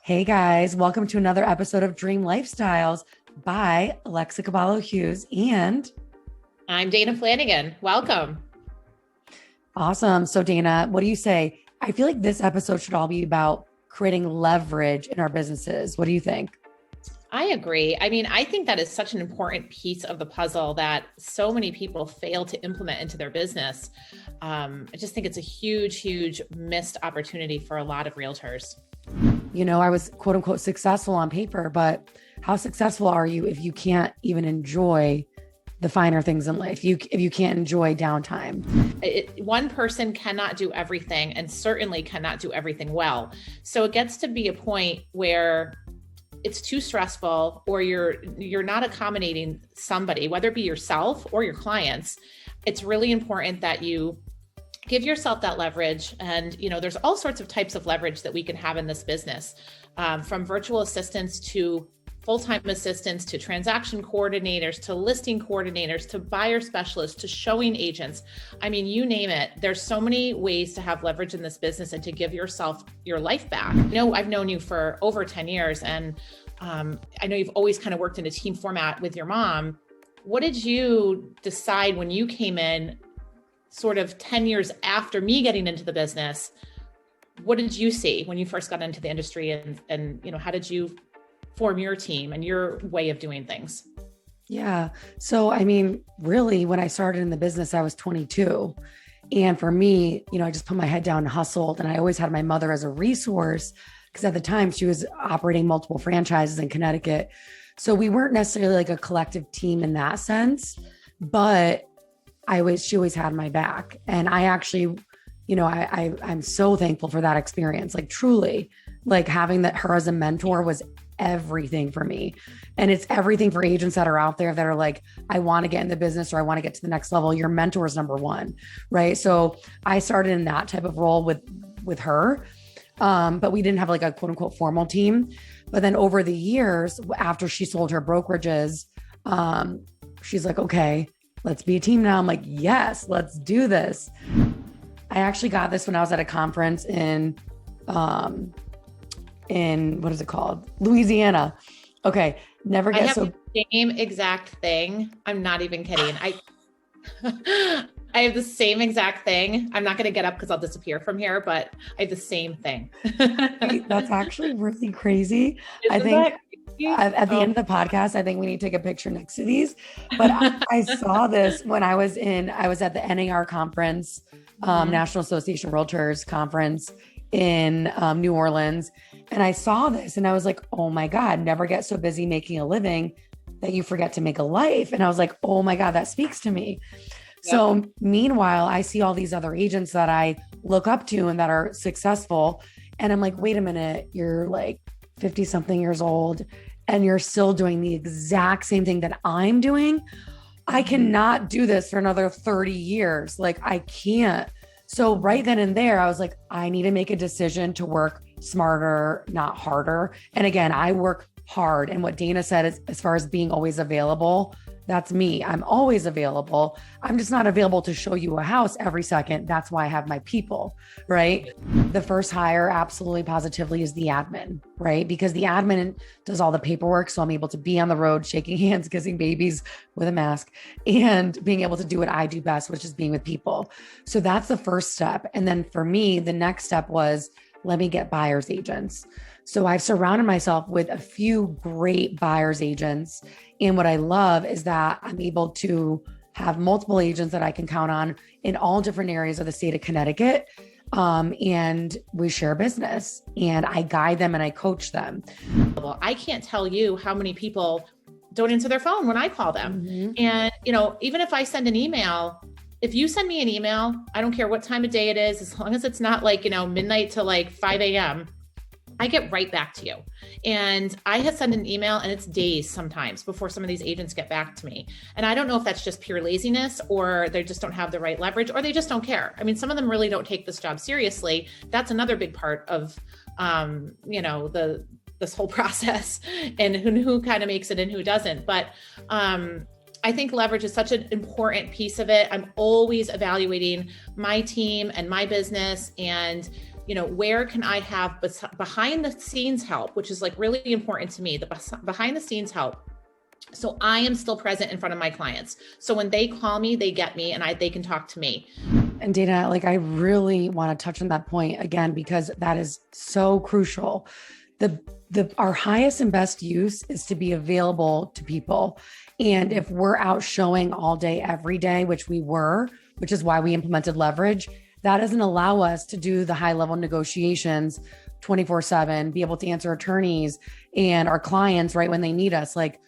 Hey guys, welcome to another episode of Dream Lifestyles by Alexa Kebalo Hughes and I'm Dana Flanagan. Welcome. awesome. So Dana, what do you say? I feel like this episode should all be about creating leverage in our businesses. What do you think? I agree. I mean, I think that is such an important piece of the puzzle that so many people fail to implement into their business. I just think it's a huge, huge missed opportunity for a lot of realtors. You know, I was quote unquote successful on paper, but how successful are you if you can't even enjoy the finer things in life? If you can't enjoy downtime. One person cannot do everything and certainly cannot do everything well. So it gets to be a point where it's too stressful or you're not accommodating somebody, whether it be yourself or your clients. It's really important that you give yourself that leverage. And, there's all sorts of types of leverage that we can have in this business, from virtual assistants to full-time assistants to transaction coordinators to listing coordinators to buyer specialists to showing agents. I mean, you name it. There's so many ways to have leverage in this business and to give yourself your life back. I've known you for over 10 years and I know you've always kind of worked in a team format with your mom. What did you decide when you came in sort of 10 years after me getting into the business? What did you see when you first got into the industry and how did you form your team and your way of doing things? Yeah. So, I mean, really, when I started in the business, I was 22. And for me, I just put my head down and hustled. And I always had my mother as a resource because at the time she was operating multiple franchises in Connecticut. So we weren't necessarily like a collective team in that sense, but she always had my back. And I actually, I'm so thankful for that experience. Like truly, like having her as a mentor was everything for me. And it's everything for agents that are out there that are like, I want to get in the business or I want to get to the next level. Your mentor is number one, right? So I started in that type of role with her. But we didn't have like a quote unquote formal team. But then over the years, after she sold her brokerages, she's like, okay, let's be a team now. I'm like, yes, let's do this. I actually got this when I was at a conference in what is it called? Louisiana. Okay. Never get so the same exact thing. I'm not even kidding. I have the same exact thing. I'm not going to get up because I'll disappear from here, but I have the same thing. That's actually really crazy. I think at the end of the podcast, I think we need to take a picture next to these. But I saw this when I was at the NAR conference, National Association of Realtors conference in New Orleans. And I saw this and I was like, oh my God, never get so busy making a living that you forget to make a life. And I was like, oh my God, that speaks to me. Yep. So meanwhile, I see all these other agents that I look up to and that are successful. And I'm like, wait a minute, you're like 50 something years old and you're still doing the exact same thing that I'm doing. I cannot do this for another 30 years. Like I can't. So right then and there, I was like, I need to make a decision to work smarter, not harder. And again, I work hard. And what Dana said is, as far as being always available, that's me. I'm always available. I'm just not available to show you a house every second. That's why I have my people, right? The first hire, absolutely positively, is the admin, right? Because the admin does all the paperwork. So I'm able to be on the road, shaking hands, kissing babies with a mask, and being able to do what I do best, which is being with people. So that's the first step. And then for me, the next step was, let me get buyer's agents. So I've surrounded myself with a few great buyer's agents. And what I love is that I'm able to have multiple agents that I can count on in all different areas of the state of Connecticut. And we share business and I guide them and I coach them. Well, I can't tell you how many people don't answer their phone when I call them. Mm-hmm. And, even if I send an email, if you send me an email, I don't care what time of day it is, as long as it's not like, midnight to like 5 a.m., I get right back to you. And I have sent an email and it's days sometimes before some of these agents get back to me. And I don't know if that's just pure laziness or they just don't have the right leverage or they just don't care. I mean, some of them really don't take this job seriously. That's another big part of, this whole process and who kind of makes it and who doesn't. But I think leverage is such an important piece of it. I'm always evaluating my team and my business and where can I have behind the scenes help, which is like really important to me, the behind the scenes help. So I am still present in front of my clients. So when they call me, they get me and they can talk to me. And Dana, like I really want to touch on that point again, because that is so crucial. Our highest and best use is to be available to people. And if we're out showing all day, every day, which is why we implemented leverage, that doesn't allow us to do the high level negotiations 24/7, be able to answer attorneys and our clients right when they need us. Like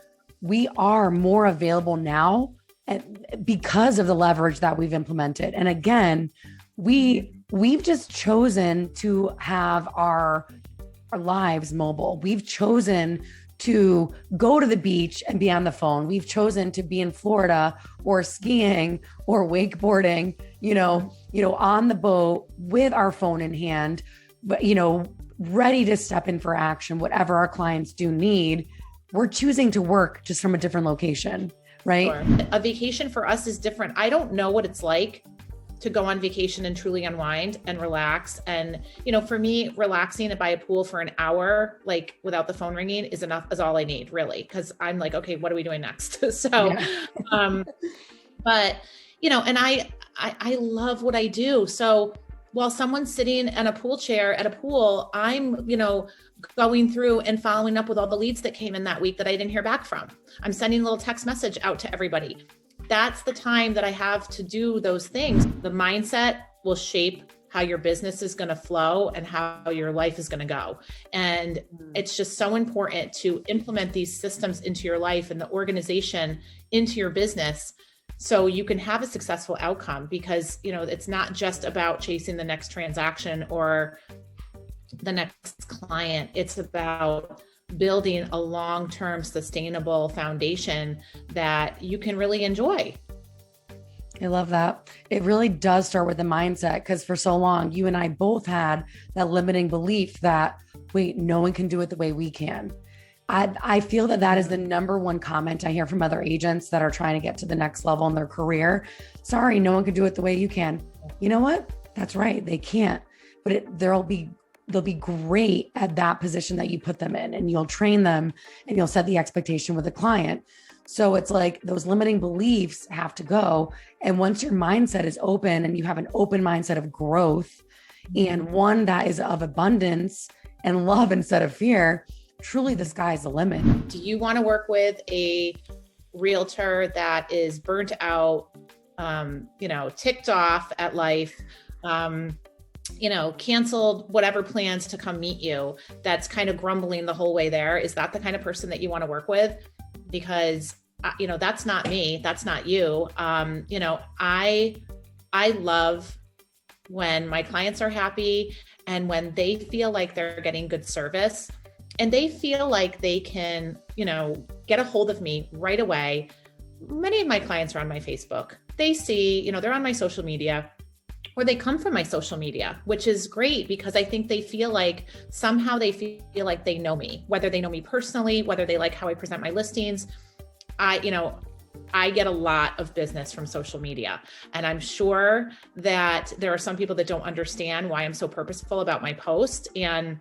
we are more available now because of the leverage that we've implemented. And again, we've just chosen to have our lives mobile. We've chosen to go to the beach and be on the phone. We've chosen to be in Florida or skiing or wakeboarding, on the boat with our phone in hand, but, ready to step in for action, whatever our clients do need. We're choosing to work just from a different location, right? Sure. A vacation for us is different. I don't know what it's like to go on vacation and truly unwind and relax. And, for me, relaxing by a pool for an hour, like without the phone ringing is all I need, really. Cause I'm like, okay, what are we doing next? But, and I love what I do. So while someone's sitting in a pool chair at a pool, I'm, going through and following up with all the leads that came in that week that I didn't hear back from. I'm sending a little text message out to everybody. That's the time that I have to do those things. The mindset will shape how your business is going to flow and how your life is going to go. And it's just so important to implement these systems into your life and the organization into your business so you can have a successful outcome, because, it's not just about chasing the next transaction or the next client. It's about building a long-term sustainable foundation that you can really enjoy. I love that. It really does start with the mindset, because for so long, you and I both had that limiting belief that, wait, no one can do it the way we can. I feel that is the number one comment I hear from other agents that are trying to get to the next level in their career. Sorry, no one can do it the way you can. You know what? That's right. They can't, but they'll be great at that position that you put them in, and you'll train them and you'll set the expectation with the client. So it's like those limiting beliefs have to go. And once your mindset is open and you have an open mindset of growth and one that is of abundance and love instead of fear, truly the sky's the limit. Do you want to work with a realtor that is burnt out, ticked off at life, canceled whatever plans to come meet you, that's kind of grumbling the whole way there? Is that the kind of person that you want to work with? Because, that's not me. That's not you. I love when my clients are happy and when they feel like they're getting good service and they feel like they can, get a hold of me right away. Many of my clients are on my Facebook. They see, they're on my social media, or they come from my social media, which is great because I think they feel like somehow they feel like they know me, whether they know me personally, whether they like how I present my listings. I get a lot of business from social media, and I'm sure that there are some people that don't understand why I'm so purposeful about my post and,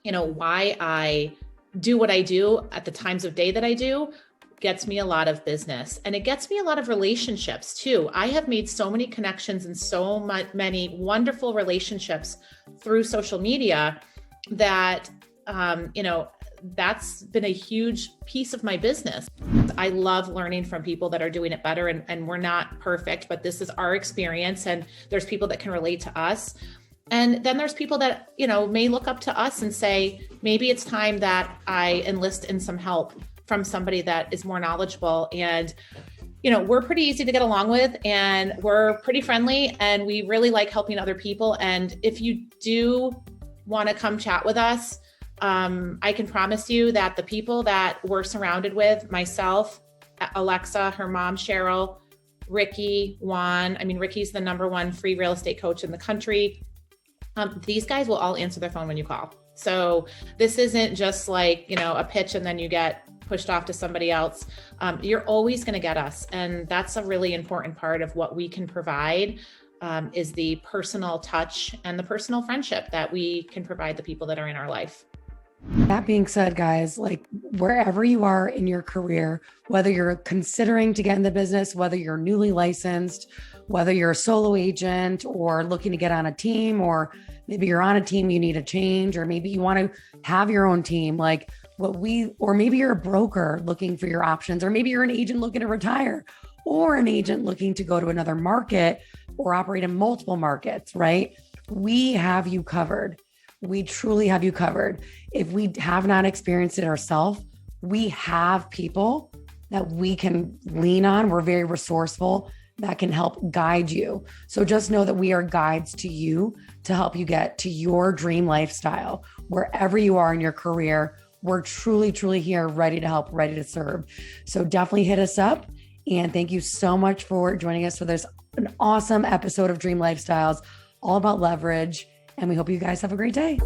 why I do what I do at the times of day that I do. Gets me a lot of business, and it gets me a lot of relationships too. I have made so many connections and so many wonderful relationships through social media that, that's been a huge piece of my business. I love learning from people that are doing it better, and we're not perfect, but this is our experience, and there's people that can relate to us. And then there's people that, may look up to us and say, maybe it's time that I enlist in some help from somebody that is more knowledgeable. And, we're pretty easy to get along with, and we're pretty friendly, and we really like helping other people. And if you do want to come chat with us, I can promise you that the people that we're surrounded with, myself, Alexa, her mom, Cheryl, Ricky, Juan, Ricky's the #1 free real estate coach in the country. These guys will all answer their phone when you call. So this isn't just like, a pitch and then you get pushed off to somebody else. You're always going to get us. And that's a really important part of what we can provide. is the personal touch and the personal friendship that we can provide the people that are in our life. That being said, guys, like wherever you are in your career, whether you're considering to get in the business, whether you're newly licensed, whether you're a solo agent or looking to get on a team, or maybe you're on a team, you need a change, or maybe you want to have your own team, like or maybe you're a broker looking for your options, or maybe you're an agent looking to retire, or an agent looking to go to another market or operate in multiple markets, right? We have you covered. We truly have you covered. If we have not experienced it ourselves, we have people that we can lean on. We're very resourceful that can help guide you. So just know that we are guides to you to help you get to your dream lifestyle. Wherever you are in your career, we're truly, truly here, ready to help, ready to serve. So definitely hit us up. And thank you so much for joining us for this an awesome episode of Dream Lifestyles, all about leverage. And we hope you guys have a great day.